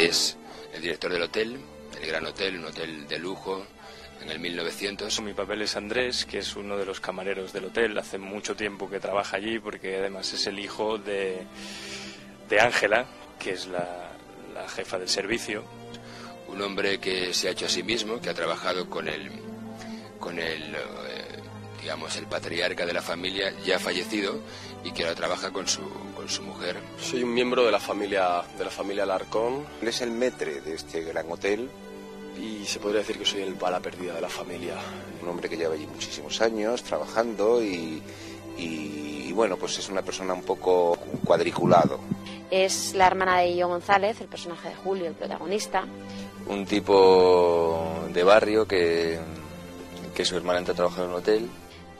es el director del hotel, el Gran Hotel, un hotel de lujo en el 1900. Mi papel es Andrés, que es uno de los camareros del hotel. Hace mucho tiempo que trabaja allí porque además es el hijo de Ángela, que es la jefa del servicio. Un hombre que se ha hecho a sí mismo, que ha trabajado con el digamos, el patriarca de la familia ya fallecido y que ahora trabaja con su mujer. Soy un miembro de la familia Alarcón. Él es el maître de este gran hotel. Y se podría decir que soy el bala perdida de la familia. Un hombre que lleva allí muchísimos años trabajando y bueno, pues es una persona un poco cuadriculado. Es la hermana de Illo González, el personaje de Julio, el protagonista. Un tipo de barrio que su hermana entra a trabajar en un hotel.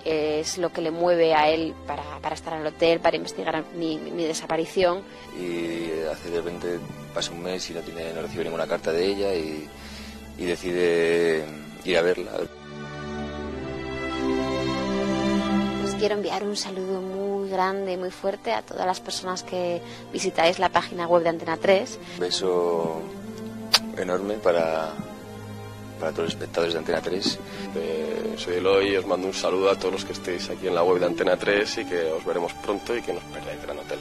Es lo que le mueve a él para estar en el hotel, para investigar mi desaparición. Y hace de repente pasa un mes y no recibe ninguna carta de ella y decide ir a verla. Os quiero enviar un saludo muy grande, muy fuerte a todas las personas que visitáis la página web de Antena 3. Un beso enorme para todos los espectadores de Antena 3. Soy Eloy y os mando un saludo a todos los que estéis aquí en la web de Antena 3 y que os veremos pronto y que no os perdáis Gran Hotel.